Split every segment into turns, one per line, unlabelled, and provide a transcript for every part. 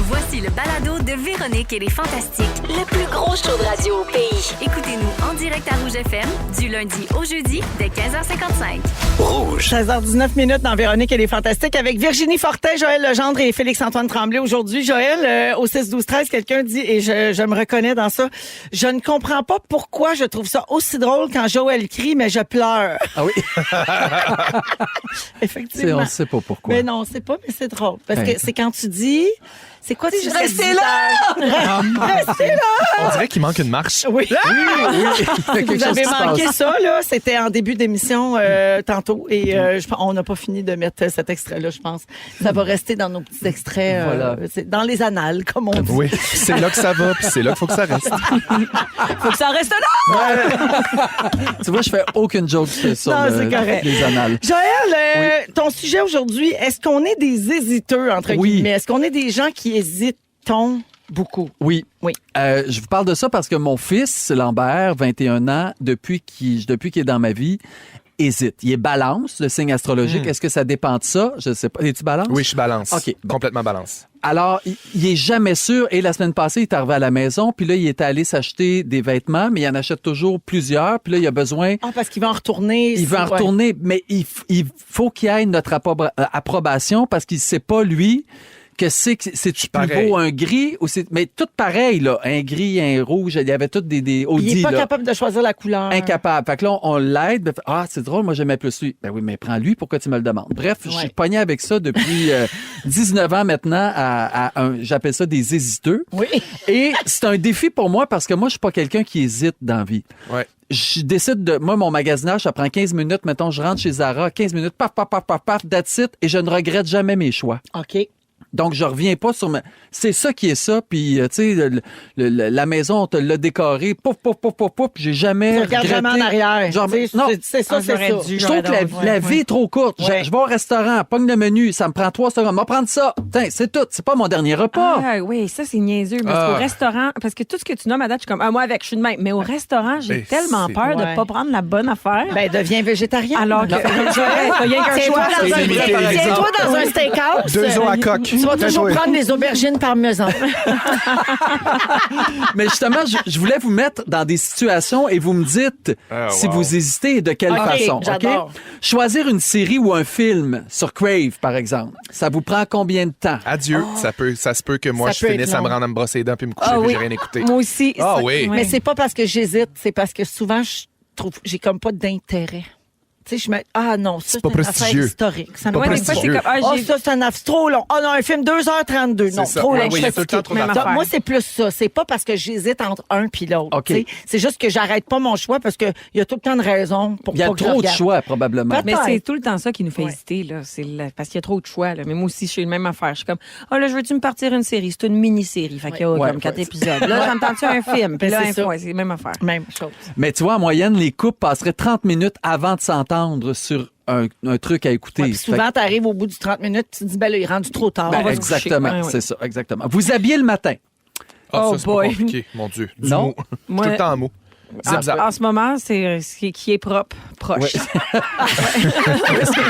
Voici le balado de Véronique et les Fantastiques, le plus gros show de radio au pays. Écoutez-nous en direct à Rouge FM, du lundi au jeudi, dès 15h55.
Rouge.
16h19 dans Véronique et les Fantastiques avec Virginie Fortin, Joël Legendre et Félix-Antoine Tremblay. Aujourd'hui, Joël, au 6-12-13, quelqu'un dit, et je me reconnais dans ça, je ne comprends pas pourquoi je trouve ça aussi drôle quand Joël crie, mais je pleure.
Ah oui?
Effectivement.
On ne sait pas pourquoi.
Mais non, on sait pas, mais c'est drôle. Parce
Ben,
que c'est quand tu dis... C'est quoi? Tu
Restez là!
Restez là!
On dirait qu'il manque une marche.
Oui.
Oui.
Si vous avez manqué ça, là, c'était en début d'émission tantôt. Et on n'a pas fini de mettre cet extrait-là, je pense. Ça va rester dans nos petits extraits,
Voilà.
c'est dans les annales, comme on dit.
Oui, c'est là que ça va, puis c'est là qu'il faut que ça reste.
Faut que ça reste là!
Tu vois, je fais aucune joke sur
Non, c'est correct.
les annales.
Joël, ton sujet aujourd'hui, est-ce qu'on est des hésiteurs, entre
Oui.
guillemets? Est-ce qu'on est des gens qui hésitons beaucoup?
Oui.
Oui.
Je vous parle de ça parce que mon fils, Lambert, 21 ans, depuis qu'il est dans ma vie, hésite. Il est balance, le signe astrologique. Est-ce que ça dépend de ça? Je sais pas. Es-tu balance?
Oui, je suis balance.
OK.
Complètement balance.
Alors, il est jamais sûr. Et la semaine passée, il est arrivé à la maison, puis là, il est allé s'acheter des vêtements, mais il en achète toujours plusieurs. Puis là, il a besoin...
Ah, parce qu'il va en retourner.
Il veut en retourner, mais il faut qu'il ait notre approbation parce qu'il sait pas, lui, que c'est-tu plus
pareil.
beau un gris ou c'est... Mais tout pareil, là. Un gris, un rouge, il y avait tout des Audi,
Il est pas
là.
capable de choisir la couleur.
Incapable. Fait que là, on l'aide. Ben, ah, c'est drôle, moi, j'aimais plus lui. Ben oui, mais prends-lui, pourquoi tu me le demandes? Bref, je suis pogné avec ça depuis 19 ans maintenant j'appelle ça des hésiteux.
Oui.
Et c'est un défi pour moi parce que moi, je suis pas quelqu'un qui hésite dans la vie.
Ouais.
Je décide de... Moi, mon magasinage, ça prend 15 minutes. Mettons, je rentre chez Zara, 15 minutes, paf, that's it, et je ne regrette jamais mes choix.
OK.
Donc, je reviens pas sur ma... C'est ça qui est ça, puis, tu sais, la maison, on te l'a décorée, pouf, puis j'ai jamais
Tu regardes
regretté.
jamais en arrière.
Genre,
Tu sais,
non,
c'est ça, c'est ça.
je trouve que la vie est trop courte.
Ouais.
Je vais au restaurant, pogne le menu, ça me prend 3 secondes. Va prendre ça. Tiens, c'est tout. C'est pas mon dernier repas.
Ah oui, ça, c'est niaiseux. Parce qu'au restaurant, parce que tout ce que tu nommes à date, je suis comme, moi avec, je suis de même. Mais au restaurant, j'ai
Ben,
tellement
c'est-
peur de
Ouais.
pas prendre la bonne affaire.
Ben, deviens végétarien.
Alors que, rien qu'un
Tiens-toi
choix.
dans un-
C'est limité, par
tiens-toi
exemple.
dans un steakhouse.
2 os à coque.
Tu vas toujours prendre des aubergines parmesan.
Mais justement, je voulais vous mettre dans des situations et vous me dites
Ah,
si
wow.
vous hésitez et de quelle
OK,
façon.
j'adore.
OK? Choisir une série ou un film sur Crave, par exemple, ça vous prend combien de temps?
Adieu. Ça se peut que moi,
Ça
je
peut
finisse
être
à me
long.
rendre à me brosser les dents puis me coucher
Ah
puis
oui.
j'ai rien écouté.
Moi aussi.
Ah
ça-
oui.
Mais c'est pas parce que j'hésite, c'est parce que souvent, je trouve, j'ai comme pas d'intérêt. Tu sais, je me non, ça,
C'est pas
une affaire
prestigieux.
historique. Ça
Pas
n'a
Ouais, des fois, c'est comme,
ça, c'est un affaire trop long. Oh non, un film 2h32. Non,
C'est ça.
trop
Ah
long.
oui, il y a tout le temps trop d'affaires.
Moi, c'est plus ça. C'est pas parce que j'hésite entre un puis l'autre.
OK.
tu sais. C'est juste que j'arrête pas mon choix parce qu'il y a tout le temps de raisons pour
Il y a
pas que je
trop de
regarde.
choix, probablement.
Peut-être.
Mais c'est tout le temps ça qui nous fait
Ouais.
hésiter, là. Parce qu'il y a trop de choix, là. Mais moi aussi, je suis le même affaire. Je suis comme, là, je veux-tu me partir une série? C'est une mini-série. Fait qu'il y a
Ouais.
comme 4 épisodes. Là, j'entends-tu un film? Puis là,
c'est ça.
c'est la même affaire.
Même chose.
Mais tu vois, en moyenne, les couples passeraient 30 minutes avant de s'entendre sur un truc à écouter.
Ouais, puis souvent, t'arrives au bout du 30 minutes, tu te dis, ben là, il est rendu trop tard.
Ben,
on va se
exactement,
coucher. Ouais,
c'est ça, exactement. Vous habillez le matin.
Ah,
Oh
ça, c'est pas
boy.
compliqué, mon Dieu. Du
Non.
mot.
Moi-
Tout le temps en mot. Zip, zap.
En ce moment, c'est ce qui est propre, proche.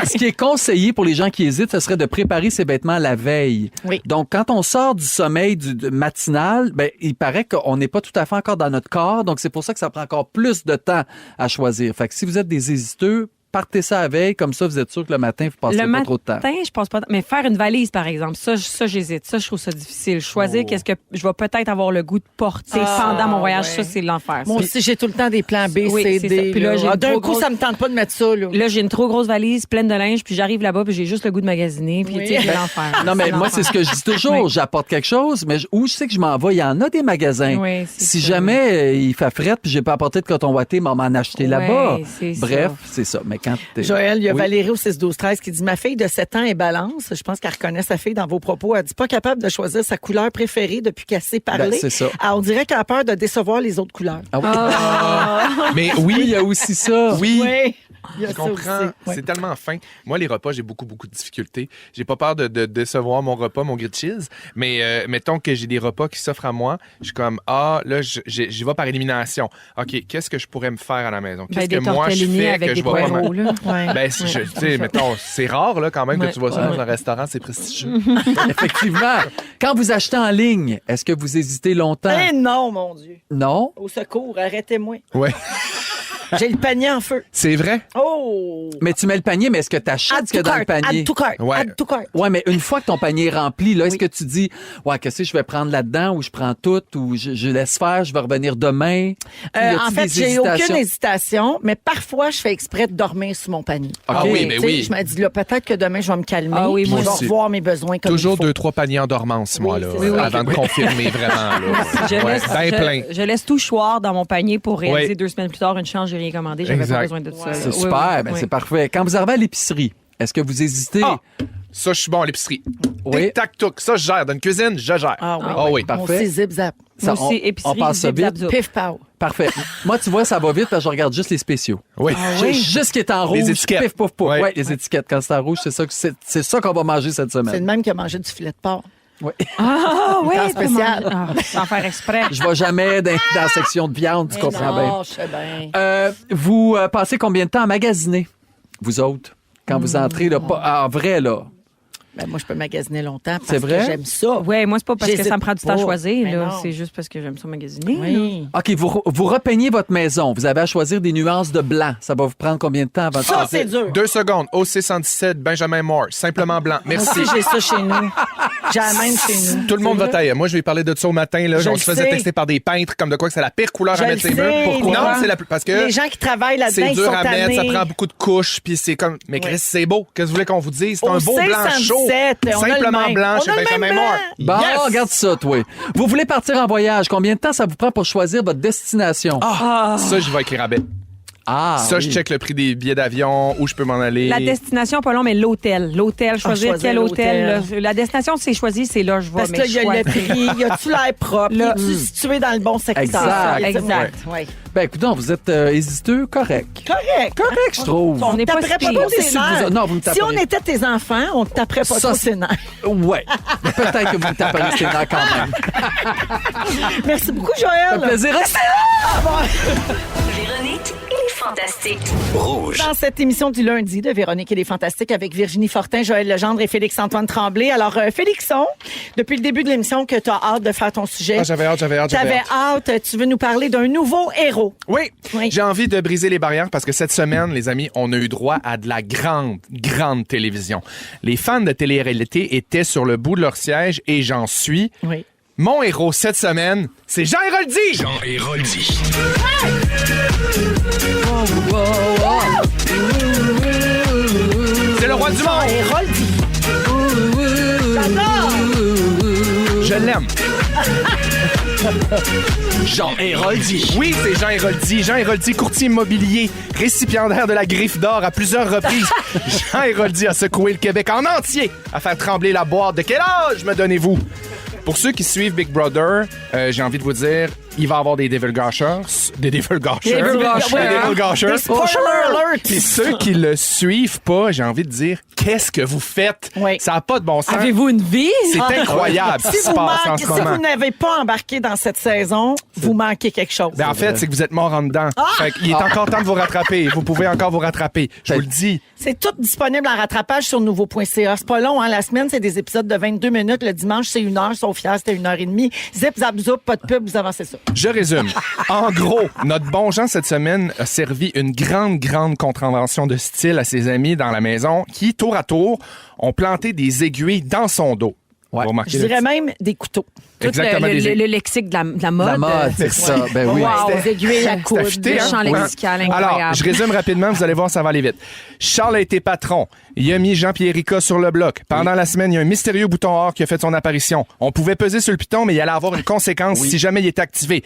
Ce qui est conseillé pour les gens qui hésitent, ce serait de préparer ses vêtements la veille.
Oui.
Donc, quand on sort du sommeil matinal, ben, il paraît qu'on n'est pas tout à fait encore dans notre corps. Donc, c'est pour ça que ça prend encore plus de temps à choisir. Fait que si vous êtes des hésiteux, partez ça à veille, comme ça, vous êtes sûr que le matin, vous passerez
Le
pas trop de temps.
matin, je pense pas. Mais faire une valise, par exemple, ça j'hésite. Ça, je trouve ça difficile. Choisir qu'est-ce que je vais peut-être avoir le goût de porter pendant mon voyage,
ouais.
ça, c'est l'enfer.
Moi aussi, j'ai tout le temps des plans B,
Oui,
C,
c'est
D.
ça. Puis là, j'ai une
D'un
trop
coup,
grosse-
ça me tente pas de mettre ça. Là.
Là, j'ai une trop grosse valise pleine de linge, puis j'arrive là-bas, puis j'ai juste le goût de magasiner, puis
Oui.
tu sais, c'est l'enfer.
Non, mais moi, c'est ce que je dis toujours.
Oui.
J'apporte quelque chose, mais où je sais que je m'en vais, il y en a des magasins.
Oui, c'est
Si
ça.
jamais il fait fret puis j'ai pas apporté de coton ouaté, m'en acheter
Ouais,
là-bas.
c'est ça.
Bref, c'est ça. Mais quand t'es...
Joël, il y a
Oui.
Valérie au 6-12-13 qui dit « Ma fille de 7 ans est balance. » Je pense qu'elle reconnaît sa fille dans vos propos. Elle dit « Pas capable de choisir sa couleur préférée depuis qu'elle sait parler.
Ben, c'est ça.
On dirait qu'elle a peur de décevoir les autres couleurs.
Ah oui.
Mais
Oui, il
oui,
y a aussi ça.
oui.
Oui. Il y a
Je
ça
comprends.
aussi. Ouais.
C'est tellement fin. Moi, les repas, j'ai beaucoup de difficultés. J'ai pas peur de décevoir mon repas, mon grilled cheese. Mais mettons que j'ai des repas qui s'offrent à moi. Je suis comme, là, j'y vais par élimination. OK, qu'est-ce que je pourrais me faire à la maison? Qu'est-ce
Ben,
que
des
moi, je
tortellini
fais
avec
que
des
je vais pas
poireaux, là.
Ouais.
Ben, si tu sais, mettons, c'est rare, là, quand même,
Ouais.
que tu vois ça
Ouais.
dans un restaurant, c'est prestigieux.
Effectivement. Quand vous achetez en ligne, est-ce que vous hésitez longtemps?
Eh non, mon Dieu.
Non?
Au secours, arrêtez-moi.
Ouais.
J'ai le panier en feu.
C'est vrai?
Oh!
Mais tu mets le panier, mais est-ce que tu achètes ce qu'il y a dans le panier?
Add to cart.
Ouais.
Add to cart.
Ouais, mais une fois que ton panier est rempli, là, est-ce que tu dis, ouais, qu'est-ce que je vais prendre là-dedans, ou je prends tout, ou je laisse faire, je vais revenir demain? Y a-t-il
En fait,
des
j'ai
hésitations?
aucune hésitation, mais parfois, je fais exprès de dormir sur mon panier.
Ah oui, mais
Tu sais,
oui.
Je me dis, là, peut-être que demain, je vais me calmer.
Ah oui,
puis
moi
je vais
aussi.
revoir mes besoins comme
Toujours
il faut.
2-3 paniers en dormance, moi, là,
Oui, oui.
avant de confirmer vraiment. Là.
Je,
Ouais,
laisse,
ben plein.
je laisse tout choir dans mon panier pour réaliser
Ouais.
2 semaines plus tard une chance, j'ai rien commandé. J'avais
Exact.
pas besoin de ça. là.
C'est
Oui,
super,
oui,
ben
oui.
c'est parfait. Quand vous arrivez à l'épicerie, est-ce que vous hésitez?
Ah, ça, je suis bon à l'épicerie.
Oui.
Tic-tac-touc. Ça, je gère. Dans une cuisine, je gère.
Ah oui.
Ah oui.
Mon
Parfait.
aussi, zip-zap.
Ça,
Moi aussi, épicerie,
on passe ça
zip,
vite.
zap, zoup.
Pif, pow.
Parfait. Moi, tu vois, ça va vite parce que je regarde juste les spéciaux.
Oui.
J'ai juste ce qui est en rouge.
Les étiquettes.
Pif, pouf, pouf.
Ouais.
Ouais, les étiquettes. Quand c'est en rouge, c'est ça qu'on va manger cette
C'est le
semaine.
même qui a mangé du filet de porc.
Ouais.
Ah, oui,
temps spécial.
Sans faire exprès.
Je vais jamais dans la section de viande, tu comprends bien.
Non, je sais bien.
Vous passez combien de temps à magasiner, vous autres, quand vous entrez, là, pas, en vrai, là?
Ben, moi, je peux magasiner longtemps parce
C'est vrai?
que j'aime ça.
Oui, moi, c'est pas parce que
J'hésite
ça me prend du temps à
pas.
choisir.
Mais
là.
non.
C'est juste parce que j'aime ça magasiner. là.
Oui.
OK, vous repeignez votre maison. Vous avez à choisir des nuances de blanc. Ça va vous prendre combien de temps avant de
Ça,
choisir?
c'est dur.
2 secondes. OC117, Benjamin Moore. Simplement blanc.
Moi
Merci.
aussi, j'ai ça chez nous. J'ai la même chez nous.
Tout le monde
C'est
va tailler. Moi, je vais parler de ça au matin. Là.
Je
On
le
se faisait
sais.
texter par des peintres comme de quoi que c'est la pire couleur
Je
à mettre
le
ses murs.
sais,
Pourquoi?
moi.
Non, c'est parce que
Les gens qui travaillent là-dedans,
c'est
ils sont
dur à mettre, ça
tannés.
prend beaucoup de couches, puis c'est comme... Mais Chris,
Ouais.
c'est beau. Qu'est-ce que vous voulez qu'on vous dise? C'est
Au
un beau blanc chaud.
117, on a le
Simplement
même.
blanc
On
chez
a le
Benjamin
même
Moore.
blanc.
Bon,
Yes!
regarde ça, toi. Vous voulez partir en voyage. Combien de temps ça vous prend pour choisir votre destination?
Ça, je vais avec les rabais. Ça,
oui.
je check le prix des billets d'avion, où je peux m'en aller.
La destination, pas long, mais l'hôtel. L'hôtel, choisir
choisir
quel hôtel.
l'hôtel.
là. La destination, c'est choisi, c'est là, je vais.
Parce que là, il y a le prix, y a-tu l'air propre, y
Là.
a-tu situé dans le bon secteur?
Exact.
Exact.
Ouais.
Ben, écoute, vous êtes hésiteux, correct.
Correct.
Correct, je trouve.
On n'est pas
taperait
si
pas
pire.
trop ses
Si vous-
nerfs.
non, vous me
Si on
taperiez.
était tes enfants, on te taperait pas
Ça,
trop
c'est-
ses nerfs.
Ouais. Peut-être que vous me taperiez ces nerfs quand même.
Merci beaucoup,
Ça
Joël.
fait plaisir. Restez là!
Véronique et les Fantastiques.
Dans cette émission du lundi de Véronique et les Fantastiques avec Virginie Fortin, Joël Legendre et Félix-Antoine Tremblay. Alors, Félixon, depuis le début de l'émission que tu as hâte de faire ton sujet.
Ah, j'avais hâte.
T'avais hâte. Tu veux nous parler d'un nouveau héros.
Oui,
Oui.
j'ai envie de briser les barrières parce que cette semaine, les amis, on a eu droit à de la grande télévision. Les fans de télé-réalité étaient sur le bout de leur siège et j'en suis.
Oui.
Mon héros cette semaine, c'est Jean Héroldi.
Jean Héroldi.
C'est le roi du monde.
Héroldi. J'adore.
Je l'aime.
Jean Héroldi.
Oui, c'est Jean Héroldi. Jean Héroldi, courtier immobilier, récipiendaire de la Griffe d'or à plusieurs reprises. Jean Héroldi a secoué le Québec en entier à faire trembler la boîte. De quel âge me donnez-vous? Pour ceux qui suivent Big Brother, j'ai envie de vous dire, il va y avoir des Devil Gashers. Des Devil Gashers.
Des Devil Gashers.
Des Devil Gashers.
Des spoiler alert.
Puis ceux qui le suivent pas, j'ai envie de dire, qu'est-ce que vous faites?
Oui.
Ça n'a pas de bon sens.
Avez-vous une vie?
C'est incroyable ce qui
Si
se
vous,
passe en ce
si
moment.
vous n'avez pas embarqué dans cette saison, vous manquez quelque chose.
Ben, en fait, c'est que vous êtes mort en dedans. Fait qu'il est encore temps de vous rattraper. Vous pouvez encore vous rattraper. Je vous le dis.
C'est tout disponible en rattrapage sur nouveau.ca. C'est pas long, hein? La semaine, c'est des épisodes de 22 minutes. Le dimanche, c'est 1 heure. Sauf hier, c'était 1h30. Zip, zap, zoup, pas de pub, vous avancez ça.
Je résume. En gros, notre bon Jean cette semaine a servi une grande contravention de style à ses amis dans la maison qui, tour à tour, ont planté des aiguilles dans son dos.
Ouais.
Vous remarquez
Je dirais même des couteaux.
Tout
Exactement, des aiguilles.
le lexique de la mode.
La mode, c'est ça. Ben oui.
Wow.
Des aiguilles à
C'était
coude.
affûté,
le
hein?
champ
Ouais.
lexical incroyable.
Alors, je résume rapidement, vous allez voir, ça va aller vite. Charles a été patron. Il a mis Jean-Pierre Erika sur le bloc. Pendant la semaine, il y a un mystérieux bouton or qui a fait son apparition. On pouvait peser sur le piton, mais il allait avoir une conséquence si jamais il était activé.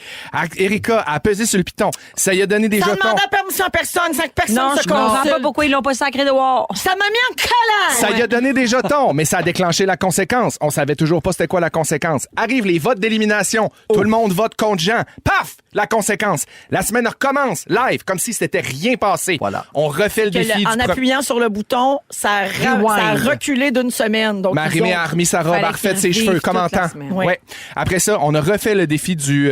Erika a pesé sur le piton. Ça lui a donné des
Sans
jetons.
demander permission à personne, sans que personne
Non,
se
je comprends
consulte.
pas pourquoi ils l'ont pas sacré dehors.
Ça m'a mis en colère.
Ça lui a donné des jetons, mais ça a déclenché la conséquence. On savait toujours pas c'était quoi la conséquence. Arrivent les votes d'élimination. Tout le monde vote contre Jean. Paf! La conséquence. La semaine recommence live, comme si c'était rien passé.
Voilà.
On refait le
Que
défi
en
du
appuyant sur le bouton, ça a reculé d'une semaine. Donc
Marie-Mé a remis sa robe, a refait ses cheveux, comme en temps. Ouais. Après ça, on a refait le défi du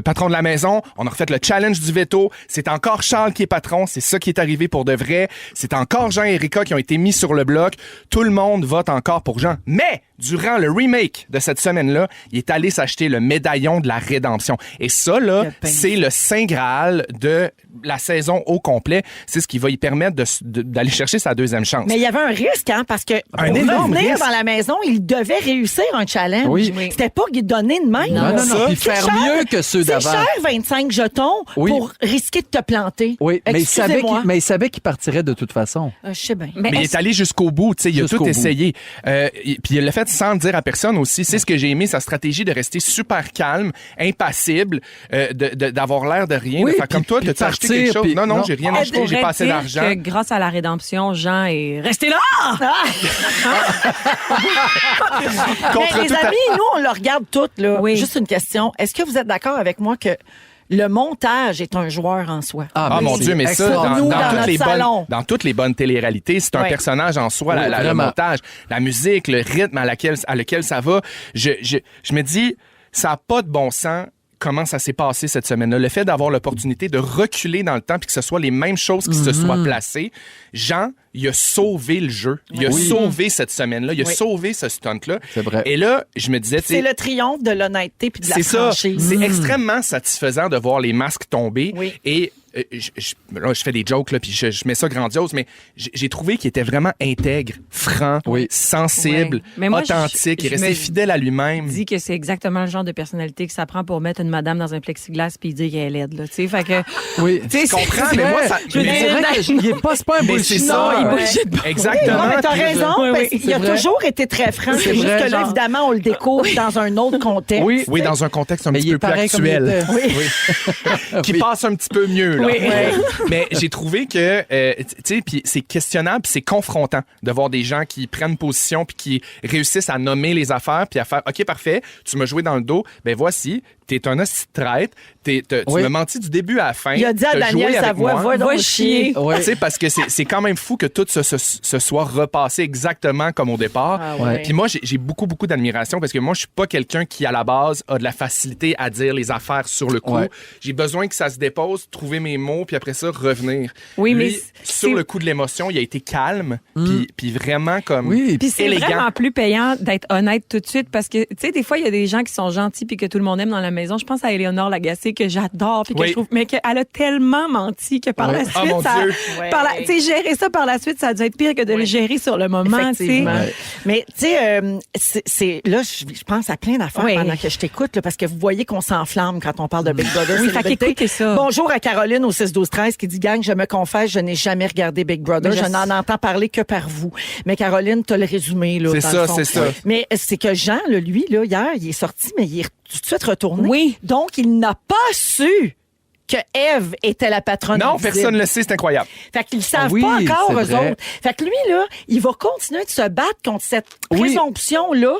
patron de la maison. On a refait le challenge du veto. C'est encore Charles qui est patron. C'est ça qui est arrivé pour de vrai. C'est encore Jean et Erika qui ont été mis sur le bloc. Tout le monde vote encore pour Jean. Mais durant le remake de cette semaine-là, il est allé s'acheter le médaillon de la rédemption. Et ça, là, c'est le Saint Graal de la saison au complet. C'est ce qui va lui permettre d'aller chercher sa deuxième chance.
Mais il y avait un risque, hein, parce que pour revenir dans la maison, il devait réussir un challenge.
Oui.
C'était pas donné de même.
Non. Puis faire mieux que ceux d'avant.
C'est cher, 25 jetons, pour risquer de te planter.
Oui, mais il savait qu'il partirait de toute façon.
Je sais bien.
Mais il est allé jusqu'au bout, tu sais, il a tout essayé. Puis il l'a fait sans le dire à personne aussi. C'est ce que j'ai aimé, sa stratégie de rester super calme, impassible, d'avoir l'air de rien.
Oui,
de faire comme toi, t'as acheté quelque chose? Non, j'ai rien acheté, j'ai pas assez d'argent.
Que grâce à la rédemption, Jean est resté là!
Mais les amis, nous, on le regarde toutes, là.
Oui.
Juste une question. Est-ce que vous êtes d'accord avec moi que le montage est un joueur en soi?
Ah mon Dieu, mais ça, dans toutes les bonnes téléréalités, c'est un
Ouais.
personnage en soi, le montage, la musique, le rythme à lequel ça va. Je me dis, ça n'a pas de bon sens comment ça s'est passé cette semaine-là. Le fait d'avoir l'opportunité de reculer dans le temps puis que ce soit les mêmes choses qui se soient placées. Jean, il a sauvé le jeu. Il a sauvé cette semaine-là. Il a sauvé ce stunt-là.
C'est vrai.
Et là, je me disais...
C'est le triomphe de l'honnêteté puis de la
C'est ça.
franchise.
C'est extrêmement satisfaisant de voir les masques tomber.
Oui.
Et là, je fais des jokes, là, puis je mets ça grandiose, mais j'ai trouvé qu'il était vraiment intègre, franc, sensible,
Ouais. Mais moi,
authentique. Il
je
restait
me
fidèle à lui-même.
dit que c'est exactement le genre de personnalité que ça prend pour mettre une madame dans un plexiglas puis dire qu'elle est laide, là. Tu sais, fait que.
Oui.
Tu sais,
Je comprends, mais moi, ça...
C'est vrai qu'il est pas, c'est pas un
Mais c'est
bullshit.
ça,
il bullshit pas.
Exactement.
Non, mais t'as
Puis-
raison.
Oui,
parce
oui,
qu'il a
c'est vrai.
toujours été très franc. C'est juste
vrai,
que là,
genre.
évidemment, on le découvre dans un autre contexte.
Oui, dans un contexte un
Mais
petit
il est
peu plus
pareil comme il
actuel.
était.
Qui passe un petit peu mieux, là.
Oui.
Mais j'ai trouvé que, tu sais, puis c'est questionnable, puis c'est confrontant de voir des gens qui prennent position puis qui réussissent à nommer les affaires puis à faire, OK, parfait, tu m'as joué dans le dos, ben voici, t'es un hostie de traite, tu m'as menti du début à la fin.
Il a dit à
t'as joué
Daniel
avec
Savoie,
moi.
va chier.
Ouais.
Tu sais, parce que c'est quand même fou que tout se soit repassé exactement comme au départ.
Ah ouais.
Puis moi, j'ai beaucoup d'admiration parce que moi, je suis pas quelqu'un qui, à la base, a de la facilité à dire les affaires sur le coup.
Ouais.
J'ai besoin que ça se dépose, trouver mes mots, puis après ça, revenir.
Oui,
Lui,
mais
sur
c'est-
le coup de l'émotion, il a été calme, puis vraiment comme...
Oui,
Puis c'est
élégant.
vraiment plus payant d'être honnête tout de suite parce que, tu sais, des fois, il y a des gens qui sont gentils puis que tout le monde aime dans la maison. Je pense à Éléonore Lagacé que j'adore puis que
Oui.
je trouve, mais qu'elle a tellement menti que par
Ouais.
la suite,
Oh, mon Dieu.
tu sais, gérer ça par la suite, ça a dû être pire que de le gérer sur le moment, tu sais.
Effectivement.
Ouais.
Mais tu sais, là, je pense à plein d'affaires
Oui.
pendant que je t'écoute, là, parce que vous voyez qu'on s'enflamme quand on parle de Big Brother.
Oui,
Célébrité.
fait qu'écoutez ça.
Bonjour à Caroline au 6-12-13 qui dit, gang, je me confesse, je n'ai jamais regardé Big Brother.
Mais
Je n'en entends parler que par vous. Mais Caroline, t'as le résumé, là.
C'est
dans
ça,
le fond.
c'est ça.
Mais c'est que Jean, là, lui, là, hier, il est sorti, mais il est tout de suite retourné.
Oui.
Donc, il n'a pas su que Ève était la patronne
Non,
invisible.
personne ne le sait, c'est incroyable.
Fait qu'ils savent
Ah oui,
pas encore,
c'est
eux
vrai.
autres. Fait que lui, là, il va continuer de se battre contre cette
Oui.
présomption-là.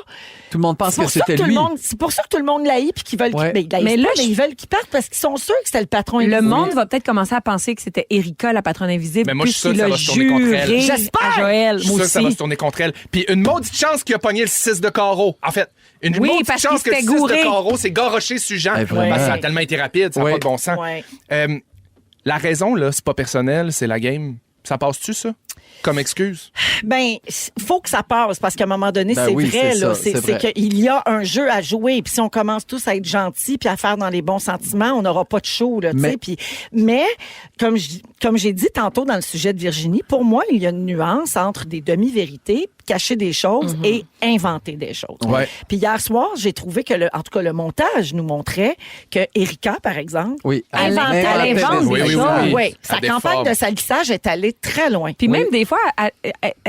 Tout le monde pense
C'est
que
pour ça que
c'était
tout le
lui.
monde, c'est pour ça que tout le monde l'haït puis qu'ils veulent
Ouais.
Mais là,
ils veulent qu'il parte parce qu'ils sont sûrs que c'était le patron
Le
invisible.
monde va peut-être commencer à penser que c'était Erika, la patronne invisible,
Mais moi, je suis sûr
puisqu'il
que
a
ça va se tourner contre elle.
juré
J'espère.
à Joël.
Je suis
Moi
sûr que ça va
aussi.
se tourner contre elle. Puis une maudite chance qu'il a pogné le 6 de carreau. En fait, une
Oui,
maudite
parce
chance que
qu'il
le 6
s'était gouré.
de carreau s'est garoché sur Jean.
Eh, vraiment.
Parce que ça a tellement été rapide, ça n'a
Ouais.
pas de bon sens.
Ouais.
La raison, là, c'est pas personnel, c'est la game. Ça passe-tu, ça? Comme excuse?
Ben, faut que ça passe parce qu'à un moment donné,
Ben
c'est
oui,
vrai,
c'est
là.
ça,
C'est
c'est vrai.
qu'il y a un jeu à jouer. Puis si on commence tous à être gentils puis à faire dans les bons sentiments, on n'aura pas de show, là, tu sais. Mais comme j'ai dit tantôt dans le sujet de Virginie, pour moi, il y a une nuance entre des demi-vérités, cacher des choses et inventer des choses.
Ouais.
Puis hier soir, j'ai trouvé que en tout cas, le montage nous montrait que Erika, par exemple,
Oui.
inventait
elle
des
invente
choses.
des
Oui,
choses.
Oui, sa
Elle
campagne
déforme.
de salissage est allée très loin.
Puis même des fois,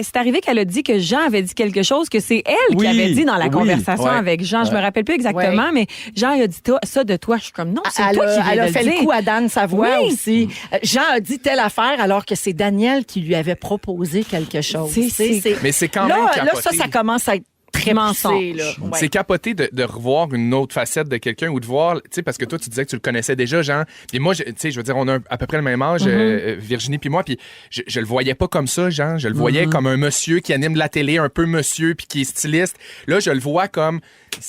c'est arrivé qu'elle a dit que Jean avait dit quelque chose que c'est elle
Oui,
qui avait dit dans la
oui,
conversation
ouais.
avec Jean. Je me rappelle plus exactement, mais Jean il a dit ça de toi. Je suis comme non, c'est
Elle
toi qui
a
viens de
fait
le
le
dire.
coup à Dan Savoie
Oui.
aussi. Jean a dit telle affaire alors que c'est Daniel qui lui avait proposé quelque chose.
C'est-
Mais c'est quand
là,
même
là,
capoté.
ça commence à être très
Mensonge.
poussé. Là. Ouais.
C'est capoté de revoir une autre facette de quelqu'un ou de voir, tu sais, parce que toi, tu disais que tu le connaissais déjà, Jean. Puis moi, tu sais, je veux dire, on a à peu près le même âge, Virginie puis moi, puis je le voyais pas comme ça, Jean. Je le voyais comme un monsieur qui anime la télé, un peu monsieur, puis qui est styliste. Là, je le vois comme...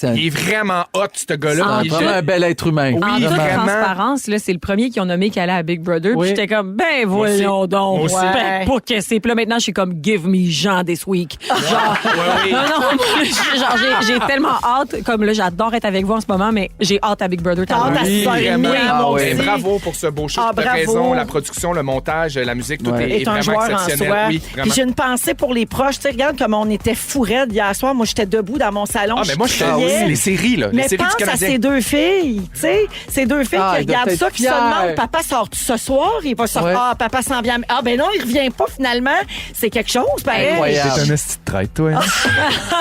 Il est vraiment hot, ce gars-là.
C'est vraiment un bel être humain.
En
Oui,
toute
vraiment.
transparence, là, c'est le premier qui ont nommé qui allait à Big Brother.
Oui.
Puis j'étais comme, ben voyons donc.
Moi aussi.
Ben, pas que c'est. Puis là, maintenant, je suis comme, give me Jean this week. Genre,
oui.
non, genre, j'ai tellement hâte. Comme là, j'adore être avec vous en ce moment, mais j'ai hâte à Big Brother.
T'as hâte à
Oui,
6h30,
vraiment.
moi
oui.
aussi.
Bravo pour ce beau show.
Ah,
Tu as
bravo.
raison. La production, le montage, la musique, tout
Ouais.
est
un
vraiment
joueur en
exceptionnel.
soi.
Oui,
Puis
vraiment.
j'ai une pensée pour les proches. Tu sais, regarde comme on était fou raide hier soir. Moi, j'étais debout dans mon salon.
Ah, mais moi, je
criais.
aussi les séries, là. Les
Mais
séries
pense
du
à
Canadien.
ces deux filles, tu sais, ces deux filles
Ah,
qui
ils doivent
regardent
être
ça, qui se
fiers.
demandent, papa sort-tu ce soir? Il va sortir.
Ouais.
Ah, papa s'en vient. Ah, ben non, il revient pas finalement. C'est quelque chose, pareil.
Incroyable.
T'es un esti de traite, toi. Hein?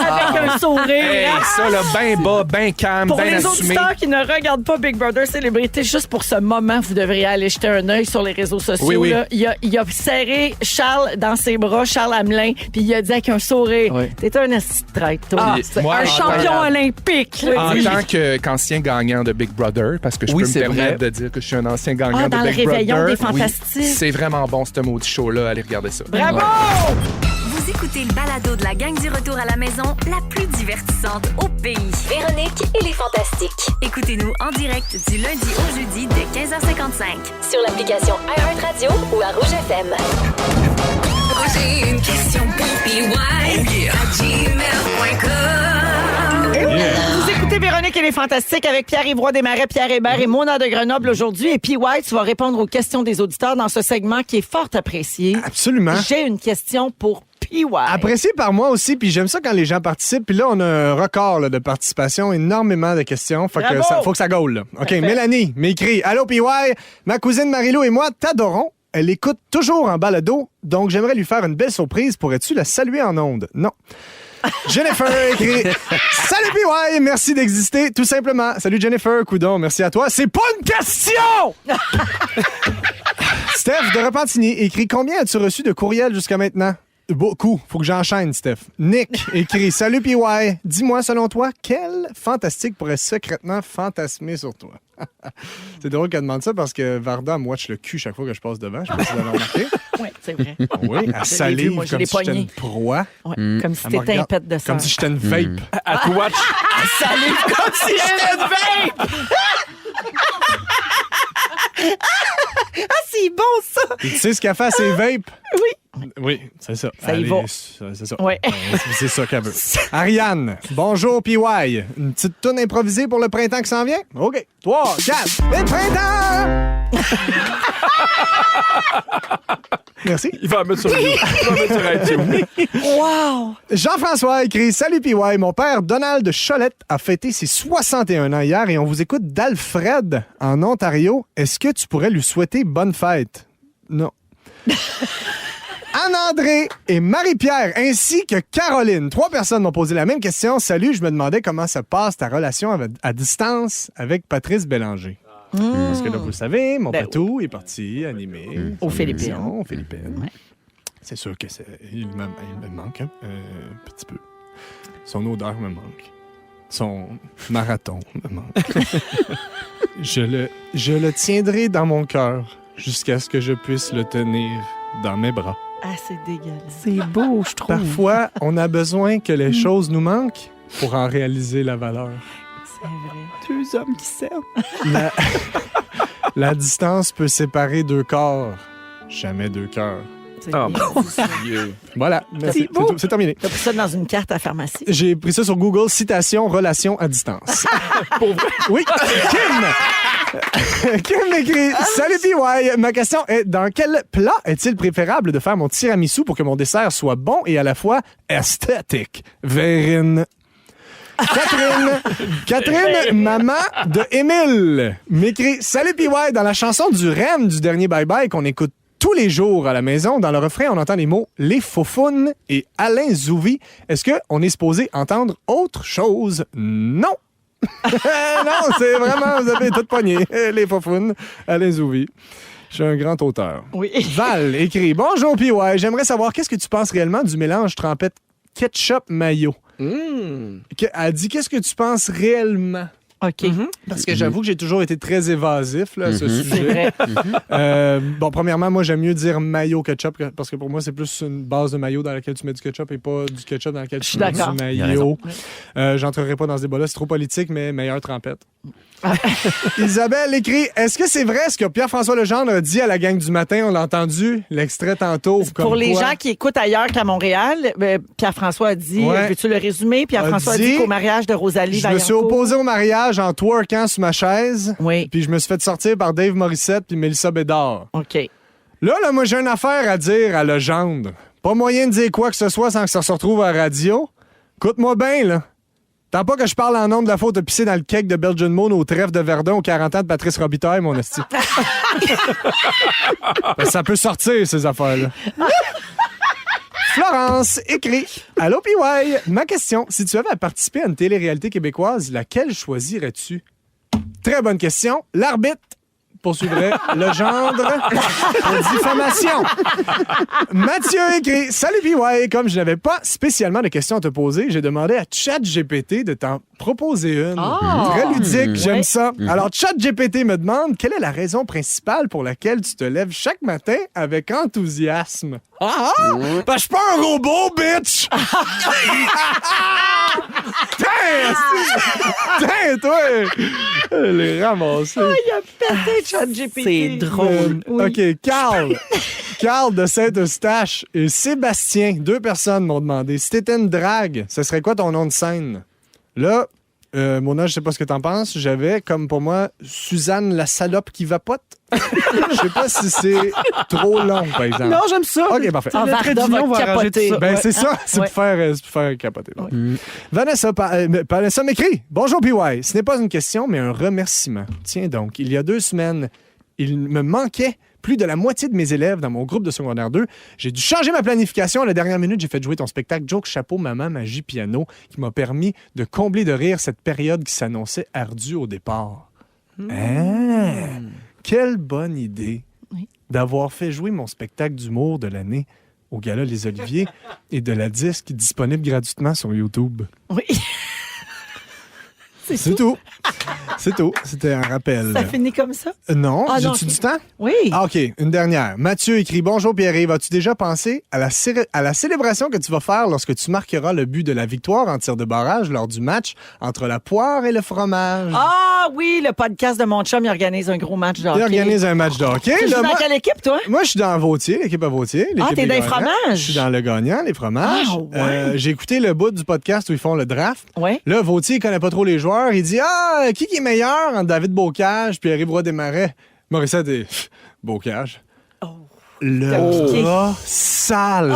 Avec un sourire.
Hey, ça, là, ben bas, ben calme,
Pour
ben
les
assumé.
auditeurs qui ne regardent pas Big Brother Célébrité, juste pour ce moment, vous devriez aller jeter un œil sur les réseaux sociaux.
Oui, oui.
Là. Il a serré Charles dans ses bras, Charles Hamelin, puis il a dit avec un sourire,
Oui.
t'es un esti de traite, toi.
Puis moi,
Un
en
champion
tant-
olympique.
En tant qu'ancien gagnant de Big Brother, parce que je
Oui,
peux me
c'est
permettre
vrai.
de dire que je suis un ancien gagnant
Ah,
de
dans le
Big
réveillon
Brother.
des Fantastiques.
C'est vraiment bon, ce maudit show-là. Allez regarder ça.
Bravo!
Vous écoutez le balado de la gang du retour à la maison, la plus divertissante au pays. Véronique et les Fantastiques. Écoutez-nous en direct du lundi au jeudi dès 15h55. Sur l'application iHeartRadio ou à Rouge FM. J'ai une question pour PY
Vous écoutez Véronique et les Fantastiques avec Pierre-Yves Roy Desmarais, Pierre Hébert et Mona de Grenoble aujourd'hui. Et puis, ouais, tu vas répondre aux questions des auditeurs dans ce segment qui est fort apprécié.
Absolument.
J'ai une question pour PY.
Apprécié par moi aussi, puis j'aime ça quand les gens participent. Puis là, on a un record là, de participation, énormément de questions. Fait que
Bravo!
faut que ça gaule. Là. OK,
Parfait.
Mélanie m'écrit « Allô, PY, ma cousine Marie-Lou et moi t'adorons. Elle écoute toujours en balado, donc j'aimerais lui faire une belle surprise. Pourrais-tu la saluer en ondes? Non. Jennifer écrit « Salut PY, merci d'exister, tout simplement. Salut Jennifer, coudon, merci à toi. C'est pas une question! » Steph de Repentigny écrit « Combien as-tu reçu de courriels jusqu'à maintenant? » Beaucoup. Faut que j'enchaîne, Steph. Nick écrit « Salut PY, dis-moi, selon toi, quel fantastique pourrait secrètement fantasmer sur toi? » C'est drôle qu'elle demande ça parce que Varda me watch le cul chaque fois que je passe devant. Je sais pas si vous avez remarqué.
Oui, c'est vrai.
Oui, elle
Je l'ai vu,
salive
moi, je
comme
l'ai
si j'étais
pogné.
une proie.
Ouais, Comme si
Elle me
t'étais un
regarde
pet de sang.
Comme si j'étais une vape.
À te watch.
Salut, comme si j'étais une vape! Ah, c'est bon, ça!
Et tu sais ce qu'elle fait à ses vapes?
Oui.
Oui, c'est ça.
Ça y
Elle
va.
C'est ça.
Ouais.
C'est ça qu'elle veut. Ariane, bonjour PY. Une petite toune improvisée pour le printemps qui s'en vient? OK. 3, 4, le printemps! Merci.
Il va mettre sur iTunes.
Wow!
Jean-François écrit « Salut PY, mon père Donald Cholette a fêté ses 61 ans hier et on vous écoute d'Alfred en Ontario. Est-ce que tu pourrais lui souhaiter bonne fête? » Non. Anne-André et Marie-Pierre ainsi que Caroline. 3 personnes m'ont posé la même question. Salut, je me demandais comment se passe ta relation à distance avec Patrice Bélanger. Parce que là, vous le savez, mon
Ben
patou est parti animer
Aux
son
Philippines.
émission aux Philippines.
Ouais.
C'est sûr que il me manque un petit peu. Son odeur me manque. Son marathon me manque. Je le tiendrai dans mon cœur jusqu'à ce que je puisse le tenir dans mes bras.
Ah, c'est dégueulasse.
C'est beau, je trouve.
Parfois, on a besoin que les choses nous manquent pour en réaliser la valeur.
C'est vrai.
2 hommes qui s'aiment.
La distance peut séparer 2 corps, jamais 2 cœurs.
C'est
Ah,
bien
mon
dit, ça.
Dieu.
Voilà, merci.
beau.
C'est terminé.
T'as pris ça dans une carte à pharmacie?
J'ai pris ça sur Google, citation, relation à distance. Pour vrai? Oui. Kim écrit « Salut PY, ma question est dans quel plat est-il préférable de faire mon tiramisu pour que mon dessert soit bon et à la fois esthétique? Vérine. Catherine, maman de Émile, m'écrit « Salut PY, dans la chanson du REM du dernier Bye Bye qu'on écoute tous les jours à la maison, dans le refrain, on entend les mots « les faufounes » et « Alain Zouvi ». Est-ce qu'on est supposé entendre autre chose? Non! Non, c'est vraiment, vous avez tout pogné. Les faufounes, Alain Zouvi. Je suis un grand auteur.
Oui.
Val écrit « Bonjour PY, j'aimerais savoir qu'est-ce que tu penses réellement du mélange trempette ketchup-mayo? » Elle dit, qu'est-ce que tu penses réellement?
OK.
Parce que j'avoue que j'ai toujours été très évasif là, à ce
C'est
sujet.
vrai.
Bon, premièrement, moi, j'aime mieux dire mayo ketchup parce que pour moi, c'est plus une base de mayo dans laquelle tu mets du ketchup et pas du ketchup dans laquelle tu mets
d'accord.
du
Il a
mayo.
raison.
J'entrerai pas dans ce débat-là, c'est trop politique, mais meilleure trempette. Isabelle écrit, est-ce que c'est vrai ce que Pierre-François Legendre a dit à la gang du matin? On l'a entendu, l'extrait tantôt.
Pour
comme
les
quoi-
gens qui écoutent ailleurs qu'à Montréal, Pierre-François a dit,
Ouais.
veux-tu le résumer? Pierre-François a dit
dit,
qu'au mariage de Rosalie
Je me suis
Vaillancourt-
opposé au mariage en twerkant sur ma chaise,
Oui.
puis je me suis fait sortir par Dave Morissette puis Mélissa Bédard.
OK.
Là, moi, j'ai une affaire à dire à Legendre. Pas moyen de dire quoi que ce soit sans que ça se retrouve à la radio. Écoute-moi bien, là. Tant pas que je parle en nom de la faute de pisser dans le cake de Belgian Moon au trèfle de Verdun aux 40 ans de Patrice Robitaille, mon esti. Ben, ça peut sortir, ces affaires-là. Florence écrit « Allô, PY, ma question, si tu avais à participer à une télé-réalité québécoise, laquelle choisirais-tu? » Très bonne question. L'arbitre poursuivrait Legendre pour diffamation. Mathieu écrit « Salut PY, comme je n'avais pas spécialement de questions à te poser, j'ai demandé à ChatGPT de t'en proposer une. Très ludique, j'aime ça. Alors ChatGPT me demande quelle est la raison principale pour laquelle tu te lèves chaque matin avec enthousiasme. Parce que je suis pas un robot, bitch! Tiens, toi! Les ramasser.
Il a pété ChatGPT.
C'est drôle.
OK, Carl de Saint-Eustache et Sébastien, 2 personnes m'ont demandé si t'étais une drague, ce serait quoi ton nom de scène? Là, Mona, je sais pas ce que t'en penses. J'avais, comme pour moi, Suzanne la salope qui vapote. Je sais pas si c'est trop long, par exemple.
Non, j'aime ça.
OK, parfait.
Ah,
Le trait
Varda
d'union
va
va arranger tout
capoter.
ça.
Ben,
Ouais.
c'est ça, c'est
Ouais.
pour faire capoter. Donc. Vanessa m'écrit « Bonjour PY, ce n'est pas une question, mais un remerciement. Tiens donc, il y a 2 semaines, il me manquait plus de la moitié de mes élèves dans mon groupe de secondaire 2. J'ai dû changer ma planification. À la dernière minute, j'ai fait jouer ton spectacle Joke, Chapeau, Maman, Magie, Piano, qui m'a permis de combler de rire cette période qui s'annonçait ardue au départ. Quelle bonne idée d'avoir fait jouer mon spectacle d'humour de l'année au Gala Les Oliviers et de la disque disponible gratuitement sur YouTube.
Oui.
C'est tout. C'est tout. C'était un rappel.
Ça finit comme ça?
Non,
Ah, non,
j'ai-tu
ok.
du temps?
Oui.
Ah, OK. Une dernière. Mathieu écrit « Bonjour Pierre-Yves, as-tu déjà pensé à la célébration que tu vas faire lorsque tu marqueras le but de la victoire en tir de barrage lors du match entre la poire et le fromage?
Ah oui, le podcast de mon chum, il organise un gros match de hockey.
Il organise un match de hockey.
Tu joues
Là,
dans
moi,
quelle équipe, toi?
moi, je suis dans Vautier, l'équipe à Vautier. l'équipe
t'es
des
dans les
gagnants.
fromages?
Je suis dans le gagnant, les fromages.
Ah, ouais.
J'ai écouté le bout du podcast où ils font le draft.
Ouais.
Là, Vautier, il connaît pas trop les joueurs. Il dit « Ah, qui est meilleur entre David Bocage puis Pierre-Yves Roy-Desmarais? » Morissette est Bocage. Le gars sale.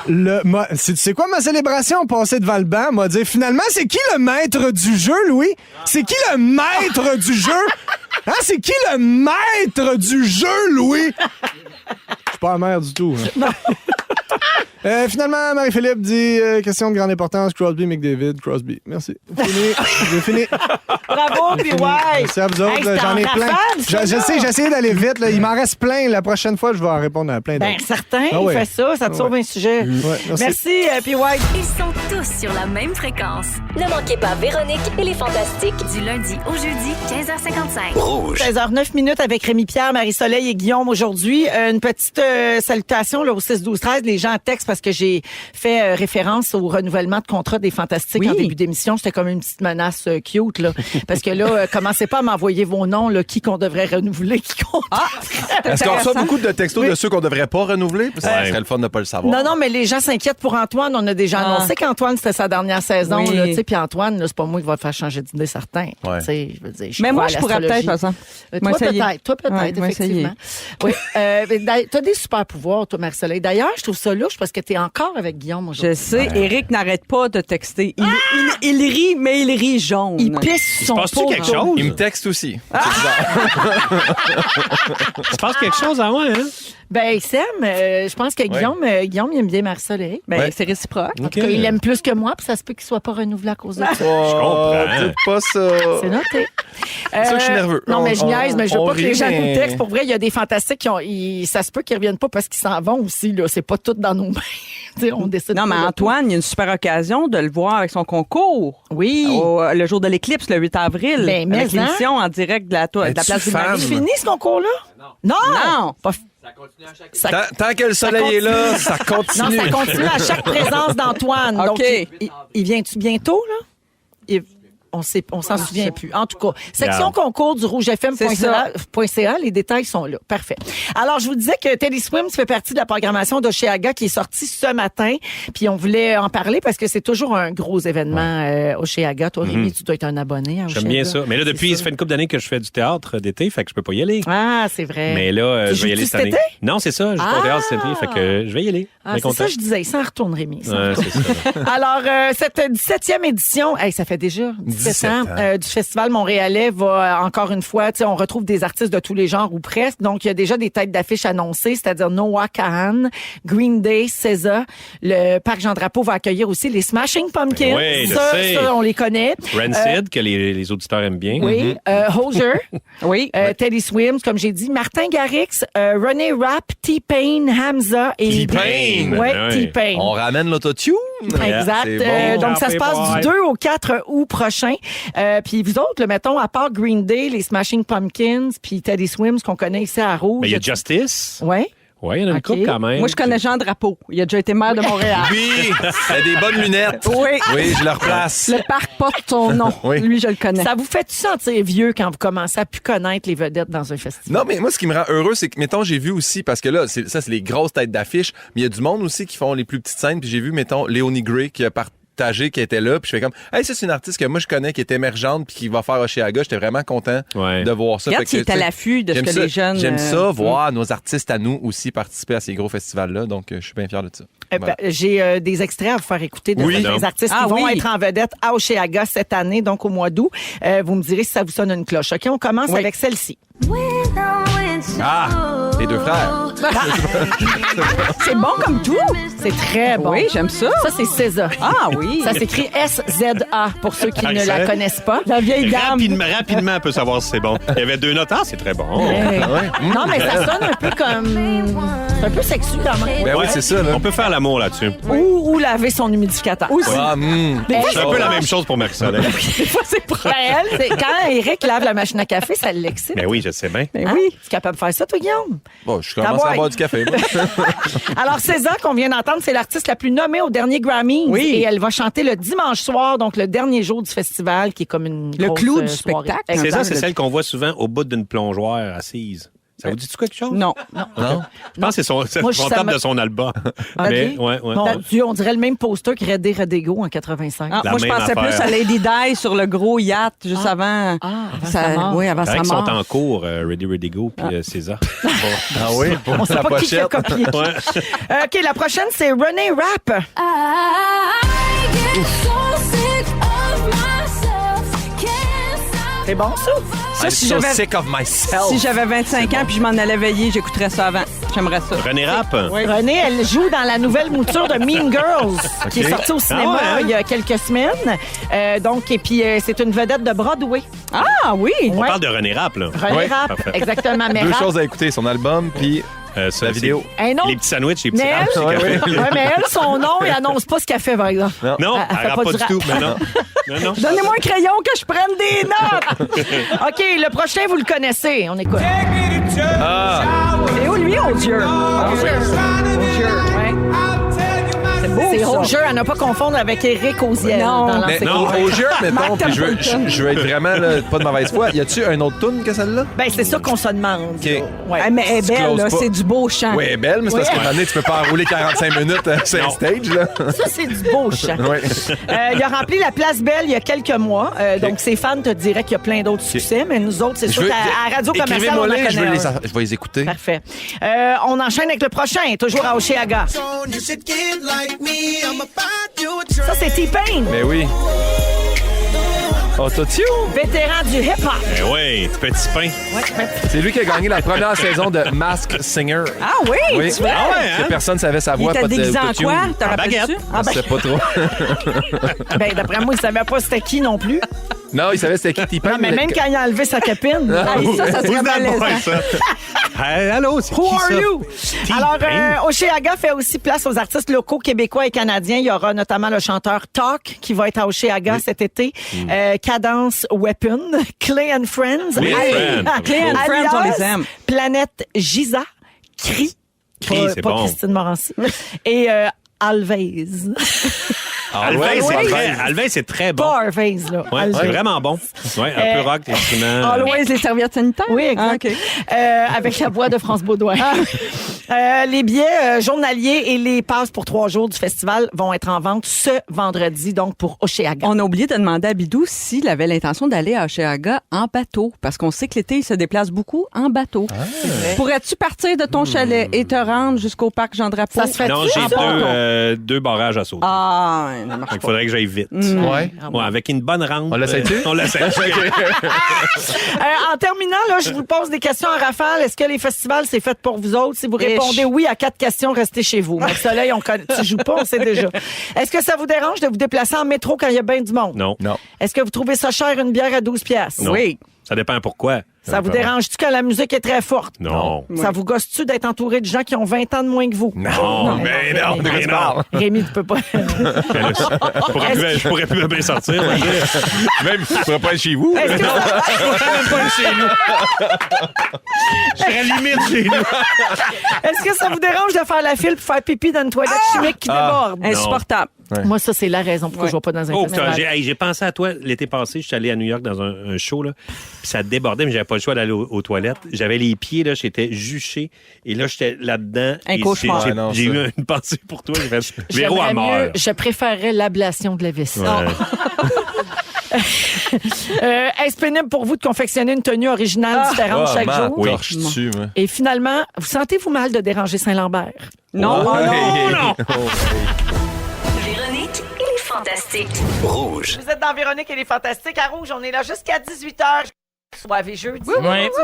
Tu sais quoi, ma célébration passée devant le banc m'a dit finalement, c'est qui le maître du jeu, Louis? C'est qui le maître du jeu? Hein, c'est qui le maître du jeu, Louis? Je suis pas amer du tout. Hein. Finalement, Marie-Philippe dit question de grande importance, Crosby, McDavid, Crosby. Merci. Fini. J'ai fini.
Bravo, puis ouais.
Merci à vous autres.
Hey, c'était
J'en ai
en
plein.
rafale, ça,
Je
là.
sais, j'ai essayé d'aller vite. Là. Il m'en reste plein. La prochaine fois, je vais en répondre à plein d'autres.
Ben, certain,
Ah ouais.
fais ça te sauve un sujet.
Ouais, merci.
Merci, puis ouais.
Ils sont tous sur la même fréquence.
Ne manquez pas Véronique et les Fantastiques.
Du lundi au jeudi, 15h55.
Rouge.
16h09 avec Rémi-Pierre, Marie-Soleil et Guillaume aujourd'hui. Une petite salutation là, au 6-12-13. Les gens textent parce que j'ai fait référence au renouvellement de contrat des Fantastiques
Oui.
en début d'émission. C'était comme une petite menace cute. Là. Parce que là, commencez pas à m'envoyer vos noms, là, qui qu'on devrait renouveler, qui qu'on...
Est-ce qu'on reçoit beaucoup de textos
Oui.
de ceux qu'on devrait pas renouveler? Parce que ça serait le fun de pas le savoir.
Non, mais les gens s'inquiètent pour Antoine. On a déjà annoncé qu'Antoine, c'était sa dernière saison.
Oui.
Là, tu sais, puis Antoine, là, c'est pas moi qui va le faire changer d'idée, certain.
Ouais.
Tu sais, je veux dire,
Mais
crois
moi,
à
je pourrais peut-être,
l'astrologie.
par exemple.
Toi,
Moi, essayer.
peut-être. Toi, peut-être,
Ouais, moi,
effectivement. Oui. T'as des super pouvoirs, toi, Marie-Soleil. D'ailleurs, je trouve ça louche parce que t'es encore avec Guillaume aujourd'hui.
Je sais, Eric n'arrête pas de texter. Il rit, mais il rit jaune.
Il pisse son
Penses-tu
pot.
quelque chose?
Il me texte aussi.
Tu penses quelque chose à moi, hein?
Ben, il s'aime. Je pense que Guillaume, il aime bien Marisol Eric.
Ben, c'est réciproque.
En tout cas, il l'aime plus que moi, puis ça se peut qu'il soit pas renouvelé à cause de ça.
Je comprends. Dites pas ça.
C'est noté.
C'est ça que je suis nerveux.
Non, mais je niaise, mais je veux pas que les gens nous
mais-
textent. Pour vrai, il y a des fantastiques ça se peut qu'ils reviennent pas parce qu'ils s'en vont aussi, là. C'est pas tout dans nos mains. Tu sais, on décide.
Non, mais
pas de
Antoine, il y a une super occasion de le voir avec son concours.
tout. Oui.
Le jour de l'éclipse, le 8 avril.
Ben, mais
avec
hein?
l'émission en direct de la place
Es-tu
du Marie.
fan?
C'est fini, ce concours-là? Non.
Non.
Pas
Tant, tant que le soleil est là, ça
Non,
continue.
ça continue à chaque présence d'Antoine. Donc,
OK.
il vient-tu bientôt, là? On s'en souvient plus. En tout cas, section concours du rougefm.ca, les détails sont là. Parfait. Alors, je vous disais que Teddy Swims fait partie de la programmation d'Oshéaga qui est sortie ce matin. Puis on voulait en parler parce que c'est toujours un gros événement Oshéaga. Toi, Rémi, tu dois être un abonné à Oshéaga.
J'aime bien ça. Mais là, depuis,
C'est
ça fait une couple d'années que je fais du théâtre d'été, fait que je peux pas y aller.
Ah, c'est vrai.
Mais là,
Tu
je vais y aller
joues-tu
cette année.
cet été?
Non, c'est ça. Je joue pas au théâtre cet été, fait que je vais y aller.
Ah,
Bien
c'est
content.
ça, je disais. Ça en retourne, Rémi. Ça en
Ouais,
retourne.
c'est ça.
Alors, cette 17e édition, ça fait déjà 17 ans, du Festival montréalais va encore une fois, on retrouve des artistes de tous les genres ou presque. Donc, il y a déjà des têtes d'affiche annoncées, c'est-à-dire Noah Kahan, Green Day, SZA. Le Parc Jean-Drapeau va accueillir aussi les Smashing Pumpkins.
Oui, je
ça,
sais.
ça, on les connaît.
Rancid, que les auditeurs aiment bien.
Oui, Hozier,
Oui.
Teddy Swims, comme j'ai dit, Martin Garrix, René Rapp, T-Pain, Hamza et...
T-Pain!
Oui,
Ben oui.
T-Pain.
On ramène l'autotune.
Exact.
C'est bon.
Donc, ça se passe du 2 au 4 août prochain. Puis vous autres, là, mettons, à part Green Day, les Smashing Pumpkins, puis Teddy Swims, qu'on connaît ici à Rouge.
Mais il y a Justice.
Ouais.
Oui, il y en a une
OK.
couple quand même.
Moi, je connais Jean Drapeau. Il a déjà été maire de Montréal.
Oui, elle a des bonnes lunettes.
Oui.
Oui, je le replace.
Le parc porte son nom.
Oui.
Lui, je le connais.
Ça vous fait-tu sentir vieux quand vous commencez à plus connaître les vedettes dans un festival?
Non, mais moi, ce qui me rend heureux, c'est que, mettons, j'ai vu aussi, parce que là, c'est les grosses têtes d'affiche, mais il y a du monde aussi qui font les plus petites scènes, puis j'ai vu, mettons, Léonie Gray qui a partagé, qui était là, puis je fais comme, hey, ça, c'est une artiste que moi, je connais, qui est émergente, puis qui va faire Oshéaga. J'étais vraiment content de voir ça.
Regarde
Fait que,
s'il est à
tu sais,
l'affût de ce
j'aime
que
ça-
les jeunes...
J'aime ça, voir nos artistes à nous aussi participer à ces gros festivals-là, donc je suis bien fier de ça. Voilà.
J'ai des extraits à vous faire écouter de
Oui.
certains artistes
Ah
qui vont
oui.
être en vedette à Oshéaga cette année, donc au mois d'août. Vous me direz si ça vous sonne une cloche. OK, on commence avec celle-ci.
Ah! Les deux frères.
C'est bon comme tout. C'est très bon.
Oui, j'aime ça.
Ça, c'est SZA.
Ah oui.
Ça s'écrit S-Z-A pour ceux qui ne la connaissent pas.
La vieille dame.
Rapidement, on peut savoir si c'est bon. Il y avait 2 notes. Ah, c'est très bon.
Hey. Non, mais ça sonne un peu comme... C'est un peu sexu quand même.
Ben oui, c'est ça, là.
On peut faire l'amour là-dessus.
Ou laver son humidificateur.
Aussi.
Ah,
C'est un peu la même chose pour Marisol.
Des fois, c'est proche. Quand Eric lave la machine à café, ça l'excite.
Mais oui, je sais bien.
Ben oui. Tu es capable de faire ça, toi, Guillaume?
Bon, je commence à boire du café. moi.
Alors, SZA, qu'on vient d'entendre, c'est l'artiste la plus nommée au dernier Grammy.
Oui.
Et elle va chanter le dimanche soir, donc le dernier jour du festival, qui est comme une
Le
grosse,
clou du
soirée.
spectacle.
C'est ça,
Exact.
c'est celle qu'on voit souvent au bout d'une plongeoire assise. Ça vous dit-tu quelque chose?
Non.
Non?
Je pense que c'est
Moi,
son
ça
table
me-
de son album.
OK.
Mais, ouais.
Mon Dieu, on dirait le même poster que Redé Redego en 85.
Ah,
La
moi, je
même
pensais
affaire.
plus à Lady Di sur le gros yacht juste avant.
avant sa mort.
Oui, avant
C'est
sa
vrai qu'ils
mort.
sont en cours, Ready Go puis César.
Ah oui?
On sait
la
pas qui a
pochette.
copié. OK, la prochaine, c'est René Rapp. C'est bon, ça?
Ça,
I'm
si
so
j'avais-
sick of myself.
Si j'avais 25 ans puis je m'en allais veiller, j'écouterais ça avant. J'aimerais ça.
René Rapp?
René, elle joue dans la nouvelle mouture de Mean Girls, qui est sortie au cinéma
Ah ouais, hein?
il y a quelques semaines. Donc, et puis, c'est une vedette de Broadway.
Ah oui!
On
Ouais.
parle de René Rapp, là.
René
Ouais,
Rapp,
parfait.
exactement. Mais
Deux
Rapp,
choses à écouter, son album, puis
Ça,
la vidéo.
un autre.
Les petits sandwichs, les petits
Mais
raps,
elle,
c'est correct.
ouais, mais elle, son nom, il annonce pas ce qu'elle fait, par exemple.
Non,
Elle fait
elle rappe pas
du
du tout.
rap.
Mais non. Non.
Donnez-moi un crayon que je prenne des notes. OK, le prochain, vous le connaissez. On écoute.
Et où lui, oh Dieu?
C'est Roger, à ne pas confondre avec Éric Oziel.
Non.
dans
Mais
l'ancien
non,
groupe.
Roger, mettons,
Mark
puis
Templeton.
je veux être vraiment là, pas de mauvaise foi. Y a-tu un autre tune que celle-là?
Ben, c'est ça qu'on se demande.
OK.
là. Ouais.
Ah, mais elle est
Tu
belle,
closes
là.
pas.
C'est du beau chant.
Oui, elle est belle, mais c'est parce qu'à un moment donné, tu peux pas enrouler 45 minutes sur un stage, là.
Ça, c'est du beau chant.
Oui.
Il a rempli la Place Belle il y a quelques mois. Donc, ses fans te diraient qu'il y a plein d'autres succès, mais nous autres, c'est sûr qu'à Radio Commerciale, on en
Écrivez-moi-les,
connaît un.
je vais les écouter.
Parfait. On enchaîne avec le prochain, toujours à Oshéaga. Ça, c'est T-Pain.
Mais oui. Autotune.
Vétéran du hip-hop.
Eh oui, petit pain.
C'est lui qui a gagné la première saison de Masked Singer.
Ah oui,
Oui.
tu vois.
Ah ouais,
Que
hein?
personne savait sa
Il
voix.
était
pas de
déguisé en
autotune.
quoi? Te
En
rappelles-tu?
baguette.
Je sais pas trop.
Ben, d'après moi, il savait pas c'était qui non plus.
Non, il savait c'était qui T-Pain.
Non, mais même quand il a enlevé sa copine.
Ça serait
Who's that
malaisant.
boy, ça? Hey, allô, c'est
Who
qui
are
ça?
you? Alors,
T-Pain.
Oshéaga fait aussi place aux artistes locaux québécois et canadiens. Il y aura notamment le chanteur Talk qui va être à Oshéaga cet été. Cadence Weapon, Clay and Friends.
Clay and Friends.
Clay and Friends, on les aime.
Planète Giza, Cri.
Cri,
Pas-
c'est
pas
bon.
Christine Morancy. Et Alvez.
Alvin, c'est très bon.
Pas Alvez, là.
Ouais,
Alvez.
c'est vraiment bon. Ouais, un peu rock, l'instrument.
Always les serviettes sanitaires?
Oui, exact.
Ah, OK.
Avec la voix de France Baudouin. Les billets journaliers et les passes pour 3 jours du festival vont être en vente ce vendredi, donc pour Oshéaga.
On a oublié de demander à Bidou s'il avait l'intention d'aller à Oshéaga en bateau, parce qu'on sait que l'été, il se déplace beaucoup en bateau. Pourrais-tu partir de ton chalet et te rendre jusqu'au parc Jean-Drapeau?
Ça se fait
Non, j'ai deux barrages à sauter.
Ah, ouais, ça marche
Il
pas.
faudrait que j'aille vite.
Ouais.
Ouais, avec une bonne rampe.
On l'essaie-tu?
On l'essaie.
En terminant, là, je vous pose des questions en rafale. Est-ce que les festivals, c'est fait pour vous autres? Si vous répondez oui à 4 questions, restez chez vous. Mais Soleil, tu joues pas, on sait déjà. Est-ce que ça vous dérange de vous déplacer en métro quand il y a bien du monde?
Non.
Non.
Est-ce que vous trouvez ça cher, une bière à 12 piastres?
Non.
Oui.
Ça dépend pourquoi.
Ça vous dérange-tu quand la musique est très forte?
Non.
Ça vous gosse-tu d'être entouré de gens qui ont 20 ans de moins que vous?
Non, mais non,
De quoi tu parles?
Rémi, tu peux pas.
Je pourrais plus bien sortir.
Même si tu pourrais pas être chez vous.
Est-ce que ça-
Je serais limite chez nous.
Est-ce que ça vous dérange de faire la file pour faire pipi dans une toilette chimique qui déborde?
Insupportable.
Moi, ça, c'est la raison pourquoi je vais pas dans un
Oh,
festival.
j'ai pensé à toi l'été passé. Je suis allé à New York dans un show, là, puis ça débordait, mais j'avais pas le choix d'aller aux toilettes. J'avais les pieds, là, j'étais juché, et là, j'étais là-dedans.
Un
et
cauchemar.
J'ai
Ah, non,
j'ai
ça.
eu une pensée pour toi. J'ai fait Véro
J'aimerais
à mort.
mieux- je préférerais l'ablation de la vessie.
Ouais.
Est-ce pénible pour vous de confectionner une tenue originale différente chaque jour?
Oui. Torche-tu, moi.
Et finalement, vous sentez-vous mal de déranger Saint-Lambert?
Non,
Ouais.
non.
Véronique et les Fantastiques.
Rouge.
Vous êtes dans Véronique et les Fantastiques. À Rouge, on est là jusqu'à 18h. Soirée jeudi.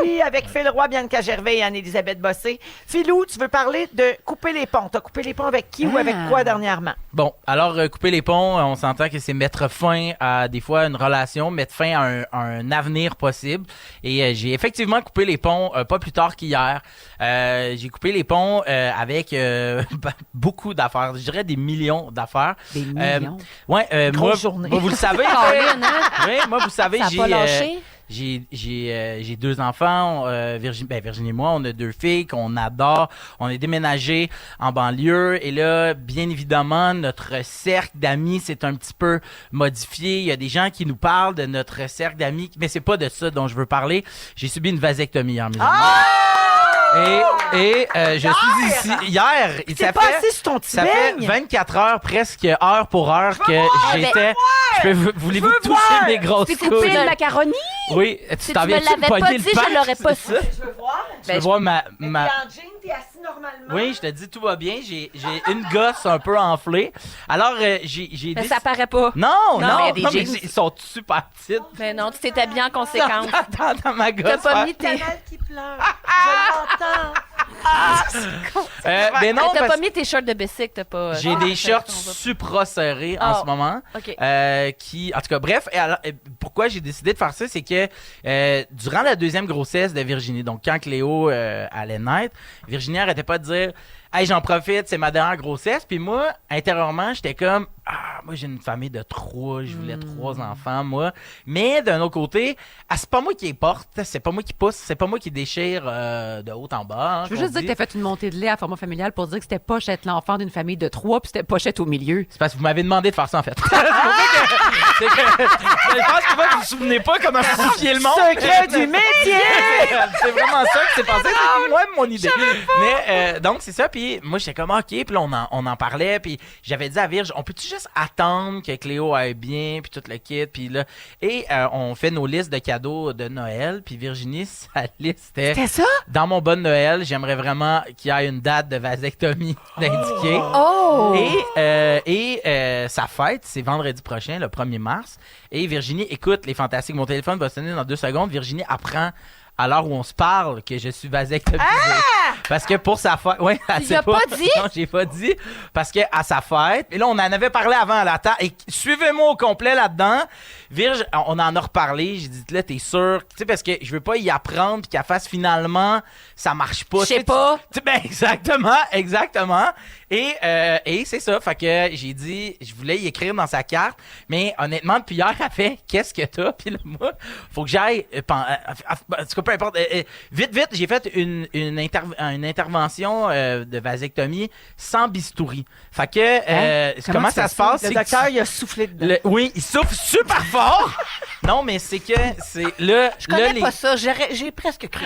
Oui, avec Phil Roy, Bianca Gervais et Anne-Élisabeth Bossé. Philou, tu veux parler de couper les ponts. T'as coupé les ponts avec qui ou avec quoi dernièrement?
Bon, alors, couper les ponts, on s'entend que c'est mettre fin à, des fois, une relation, mettre fin à un avenir possible. Et j'ai effectivement coupé les ponts pas plus tard qu'hier. J'ai coupé les ponts avec beaucoup d'affaires. Je dirais des millions d'affaires.
Des millions?
Ouais,
Grosse
moi,
journée.
moi, vous le savez.
Caroline, hein?
Oui, moi, vous savez,
Ça a pas lâché?
J'ai 2 enfants, Virginie et moi, on a 2 filles qu'on adore. On est déménagés en banlieue et là, bien évidemment, notre cercle d'amis s'est un petit peu modifié. Il y a des gens qui nous parlent de notre cercle d'amis, mais c'est pas de ça dont je veux parler. J'ai subi une vasectomie en mes Et je suis ici hier.
T'es pas assis sur ton petit
Ça fait
beigne?
24 heures, presque heure pour heure, que j'étais. Voulez-vous toucher mes grosses
Tu
couilles?
coupé le macaroni?
Oui,
Si
tu t'en
tu me
viens-tu de
l'avais pas
pogner
dit,
le pack?
je l'aurais pas
C'est ça?
Je veux voir.
Tu veux voir ma...
Mais t'es en jean, t'es assis normalement.
Oui, je te dis, tout va bien. J'ai une gosse un peu enflée. Alors, j'ai
Mais ça paraît pas.
Non,
mais il y a des jeans.
ils sont super petites.
Mais non, tu t'étais bien en conséquence.
Dans ma gosse.
T'as pas mis tes...
Canal qui pleure. Je l'entends.
Mais non,
T'as
parce
pas mis tes shorts de bicycle, t'as pas...
j'ai des shorts supra serrés en ce moment.
OK.
En tout cas, bref, pourquoi j'ai décidé de faire ça, c'est que durant la 2e grossesse de Virginie, donc quand Cléo allait naître, Virginie arrêtait pas de dire « Hey, j'en profite, c'est ma dernière grossesse. » Puis moi, intérieurement, j'étais comme « Ah, moi j'ai une famille de 3, je voulais 3 enfants, moi. » Mais d'un autre côté, c'est pas moi qui les porte, c'est pas moi qui pousse, c'est pas moi qui déchire de haut en bas. Hein,
Je veux juste dire que t'as fait une montée de lait à format familial pour dire que c'était poche être l'enfant d'une famille de 3 puis c'était pochette au milieu.
C'est parce que vous m'avez demandé de faire ça, en fait. C'est que je pense que vous vous souvenez pas comment justifier le monde.
Secret du métier!
C'est vraiment ça qui s'est passé. C'est moi-même mon idée. Mais donc, c'est ça. Puis puis moi, j'étais comme, OK, puis là, on en parlait, puis j'avais dit à Virge, on peut-tu juste attendre que Cléo aille bien, puis tout le kit, puis là, et on fait nos listes de cadeaux de Noël, puis Virginie, sa liste
C'était ça?
dans mon bon Noël, j'aimerais vraiment qu'il y ait une date de vasectomie d'indiquer.
Oh!
Et sa fête, c'est vendredi prochain, le 1er mars. Et Virginie, écoute, les fantastiques, mon téléphone va sonner dans 2 secondes. Virginie apprend à l'heure où on se parle que je suis vasectomisée. Parce que pour sa fête... Ouais, elle sait
pas dit?
Non, j'ai pas dit. Parce que à sa fête... Et là, on en avait parlé avant à la table. Et suivez-moi au complet là-dedans. Virge, on en a reparlé. J'ai dit, là, t'es sûr? Tu sais, parce que je veux pas y apprendre puis qu'elle fasse finalement, ça marche pas.
Je sais pas.
Ben, exactement. Et c'est ça. Fait que j'ai dit, je voulais y écrire dans sa carte. Mais honnêtement, depuis hier, elle fait, qu'est-ce que t'as? Puis là, moi, faut que j'aille... en tout cas, peu importe. Vite, j'ai fait une intervention de vasectomie sans bistouri. Fait que, comment ça se passe?
Le docteur, il a soufflé dedans.
Oui, il souffle super fort. Non, mais c'est que, c'est là.
Je connais pas ça. J'ai presque cru.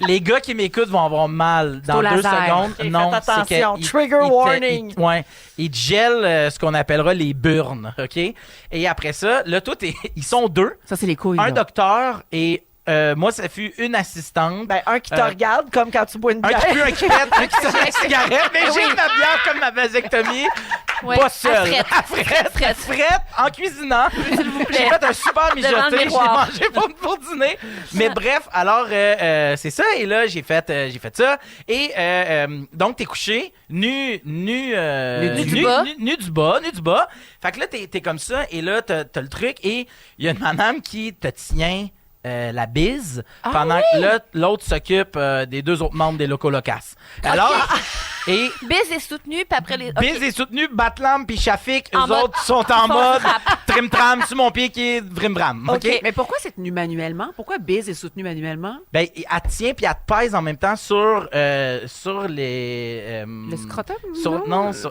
Les gars qui m'écoutent vont avoir mal dans
Au
2
laser.
secondes.
Okay,
non,
faites attention.
c'est que
Trigger warning.
Ils gèlent ce qu'on appellera les burns, OK? Et après ça, là, ils sont 2.
Ça, c'est les couilles.
Un
là.
docteur et moi, ça fut une assistante.
Ben, un qui te regarde comme quand tu bois une
Un
bière.
qui pue, un qui pète, un qui sort une cigarette. Mais j'ai ma bière comme ma vasectomie.
Ouais,
Pas seule.
à frette.
En cuisinant.
S'il vous plaît.
J'ai fait un super
Devant le
mijoté. J'ai
miroir.
mangé pour dîner. Mais bref, alors, c'est ça. Et là, j'ai fait ça. Et donc, t'es couché, nu du bas. Fait que là, t'es comme ça. Et là, t'as le truc. Et il y a une madame qui te tient la bise pendant que l'autre s'occupe des 2 autres membres des Locaux Locaces. Alors, et
Biz est soutenu, puis après les.
Biz est soutenu, Batlam puis Shafik,
En
eux
mode-
autres sont en
font
mode
rap.
trim-tram sur mon pied qui est vrim-bram. OK?
Mais pourquoi c'est tenu manuellement? Pourquoi Biz est soutenu manuellement?
Ben, elle te tient puis elle te pèse en même temps sur les...
Le scrotum?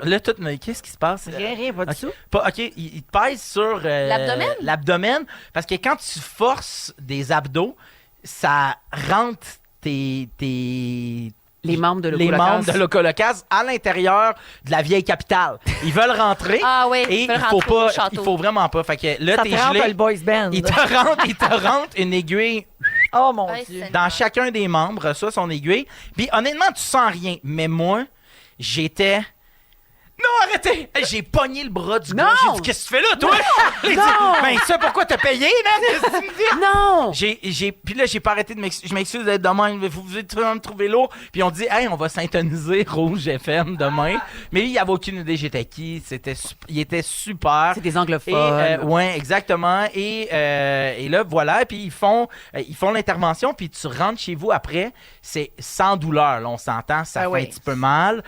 Là, tout... mais qu'est-ce qui se passe?
Rien, pas du tout.
OK, il te pèse sur...
L'abdomen?
L'abdomen, parce que quand tu forces des abdos, ça rentre
Les membres de
les membres de Locolocasse à l'intérieur de la vieille capitale. Ils veulent rentrer.
Ah oui,
et
ils veulent
il faut
rentrer au
pas,
château.
il faut vraiment pas. Fait que là,
Ça
t'es
te rentre
gelé.
le boys band.
Il te rentre une aiguille
Oh mon
Ouais,
Dieu.
c'est-
dans chacun des membres, reçoit son aiguille. Puis honnêtement, tu sens rien. Mais moi, j'étais... Non, arrêtez! J'ai pogné le bras du gars.
Non!
J'ai dit, qu'est-ce que tu fais là, toi? Il dit, ben, ça, pourquoi t'as payé, là? Qu'est-ce que tu me dis?
Non!
Puis là, j'ai pas arrêté de m'excuser. Je m'excuse d'être demain. Vous êtes me trouver lourd. Puis on dit, hey, on va syntoniser Rouge FM demain. Mais lui, il avait aucune idée j'étais qui. Il était super.
C'est des
Et,
anglophones.
ouais, exactement. Et là, voilà. Puis ils font l'intervention. Puis tu rentres chez vous après. C'est sans douleur. Là, on s'entend. Ça fait un petit peu mal.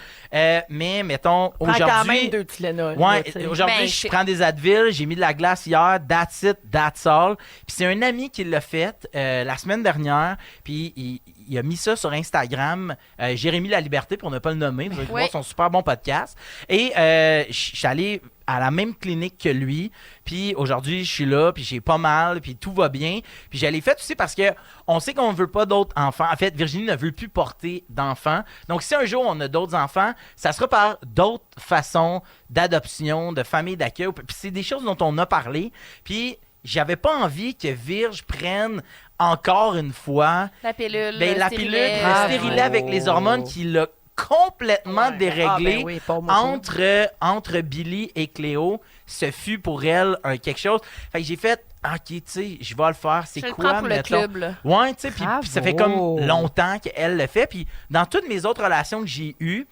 Mais mettons,
Prends quand même
aujourd'hui.
2 Tylenol.
Ouais,
là, tu sais.
aujourd'hui,
Ben,
je prends des Advil, j'ai mis de la glace hier, that's it, that's all. Puis c'est un ami qui l'a fait la semaine dernière, puis il a mis ça sur Instagram, Jérémy La Liberté, pour ne pas le nommer, vous allez voir son super bon podcast. Et je suis allé à la même clinique que lui, puis aujourd'hui, je suis là, puis j'ai pas mal, puis tout va bien. Puis je l'ai fait aussi parce que on sait qu'on ne veut pas d'autres enfants. En fait, Virginie ne veut plus porter d'enfants. Donc, si un jour on a d'autres enfants, ça sera par d'autres façons d'adoption, de famille d'accueil. Puis c'est des choses dont on a parlé. Puis j'avais pas envie que Virge prenne encore une fois
La pilule.
la pilule, le stérilet avec les hormones qui l'a complètement déréglé.
Ah, ben oui, pas moi.
entre Billy et Cléo. Ce fut pour elle quelque chose. Fait que j'ai fait, OK, tu sais, je vais le faire. C'est
Je le
quoi,
prends pour le
mettons?
club, là.
Ouais, tu sais, puis ça fait
Bravo.
comme longtemps qu'elle le fait. Puis dans toutes mes autres relations que j'ai eues,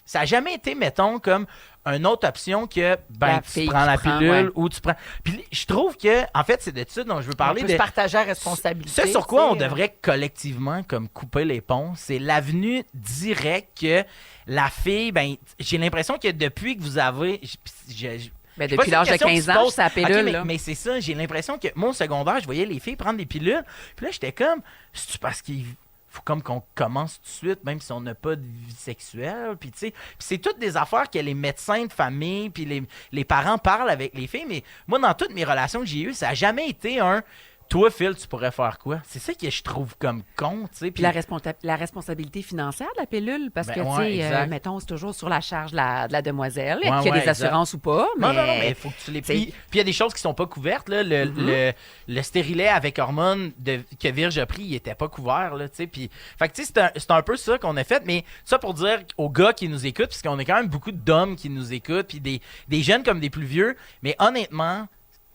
ça n'a jamais été, mettons, comme une autre option que,
La
tu
fille
prends
qui
la
prend,
pilule
ouais.
ou tu prends... Puis je trouve que, en fait, c'est de ça dont je veux
On
parler.
peut se partager la responsabilité.
Ce sur quoi on
tu sais.
devrait collectivement comme couper les ponts, c'est l'avenue directe que la fille, ben, j'ai l'impression que depuis que vous avez...
Ben,
Je sais pas
depuis
si
l'âge de
c'est une question
15
qui
ans,
se pose.
c'est la pilule.
Ok,
là.
mais c'est ça, j'ai l'impression que moi, au secondaire, je voyais les filles prendre des pilules. Puis là, j'étais comme, c'est parce qu'il faut comme qu'on commence tout de suite, même si on n'a pas de vie sexuelle. Puis tu sais, puis c'est toutes des affaires que les médecins de famille, puis les parents parlent avec les filles. Mais moi, dans toutes mes relations que j'ai eues, ça n'a jamais été un... Toi, Phil, tu pourrais faire quoi? C'est ça que je trouve comme con, tu sais.
Puis la responsabilité financière de la pilule, parce
Ben
que,
ouais,
tu sais,
exact.
mettons, c'est toujours sur la charge de la demoiselle, qu'il y
Ouais,
a
ouais,
des
exact.
assurances ou pas.
Non, mais il faut que tu les payes. Puis il y a des choses qui sont pas couvertes. Là. Le stérilet avec hormones que Virge a pris, il était pas couvert. Là, puis, fait que tu sais, c'est un peu ça qu'on a fait. Mais ça pour dire aux gars qui nous écoutent, puisqu'on a quand même beaucoup d'hommes qui nous écoutent, puis des jeunes comme des plus vieux. Mais honnêtement,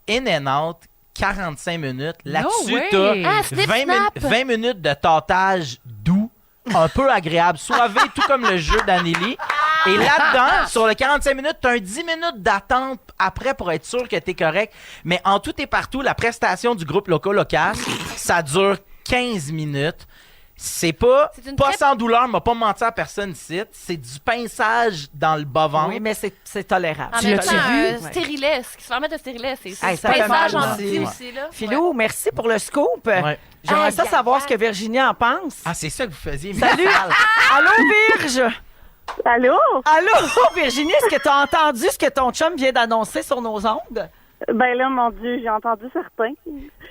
in and out, 45 minutes. Là-dessus,
way.
t'as
snip,
20 minutes de tâtage doux, un peu agréable, soivé, tout comme le jeu d'Anneli. Et là-dedans, sur le 45 minutes, t'as un 10 minutes d'attente après pour être sûr que t'es correct. Mais en tout et partout, la prestation du groupe Loco Locas, ça dure 15 minutes. C'est pas sans douleur, m'a pas menti à personne ici. C'est du pinçage dans le bas-ventre.
Oui, mais c'est tolérable.
En même temps, stérilet, ce qui se fait mettre de stérilet, c'est
Hey, ça fait
pinçage
mal
en
aussi.
petit
Ouais.
aussi. Là.
Philou, merci pour le scoop.
Ouais.
J'aimerais ça
Aïe,
savoir
aïe,
ce que Virginie en pense.
Ah, c'est ça que vous faisiez.
Salut! Allô, Virge!
Allô?
Allô, Virginie, est-ce que tu as entendu ce que ton chum vient d'annoncer sur nos ondes?
Ben là, mon Dieu, j'ai entendu certains.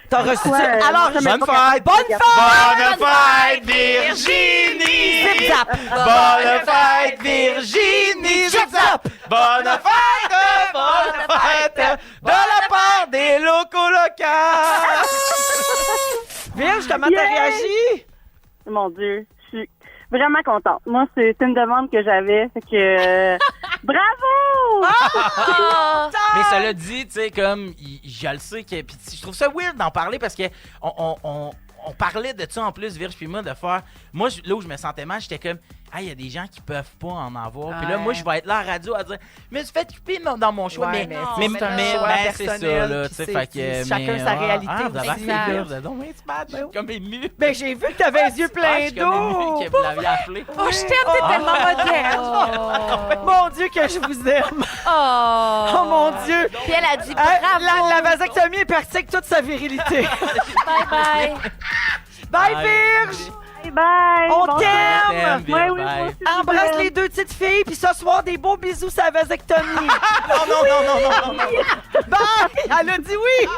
T'as reçu...
Ouais,
Alors,
moi,
bonne fête!
bonne fête!
Bonne fête, Virginie!
Zip zap!
Bonne fête, Virginie! Zip zap! Bonne fête de la part des Locos Locas!
Virge, comment t'as réagi?
Mon Dieu, je suis vraiment contente. Moi, c'est une demande que j'avais. Fait que... bravo!
Mais cela dit, tu sais, comme, je le sais que. Puis je trouve ça weird d'en parler parce que on parlait de ça en plus, Virge puis moi, de faire. Moi, là où je me sentais mal, j'étais comme, ah, il y a des gens qui peuvent pas en avoir. Puis là, moi, je vais être là à la radio à dire, mais tu fais couper dans mon choix.
Ouais,
mais
c'est un choix
c'est ça,
personnel,
là.
puis
Tu sais,
c'est-
fait que.
chacun sa réalité.
Ah, vous avez
Exact.
fait Virge, donc, mais c'est bad, je suis comme ému.
Ben, j'ai vu que t'avais les yeux
Ah, je
pleins
suis comme ému
d'eau.
que vous l'aviez appelé.
Oh, je t'aime, t'es tellement moderne.
Mon Dieu, que je vous aime. Oh, mon Dieu.
Puis elle a dit
Hein,
bravo.
la vasectomie est partie avec toute sa virilité.
Bye bye.
Bye,
Bye.
Virge.
Bye bye!
On
Bon
t'aime.
Virge,
Ouais, oui,
bye.
moi aussi,
Embrasse
je
les deux petites filles, puis ce soir, des beaux bisous sur la vasectomie.
Non.
Bye! Elle a dit oui!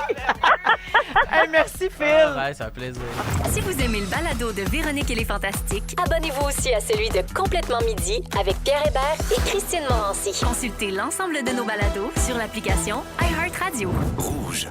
Hey, merci, Phil.
Ouais, ça fait plaisir.
Si vous aimez le balado de Véronique et les Fantastiques,
Abonnez-vous aussi à celui de Complètement Midi avec Pierre Hébert et Christine Morancy.
consultez l'ensemble de nos balados sur l'application iHeartRadio.
Rouge.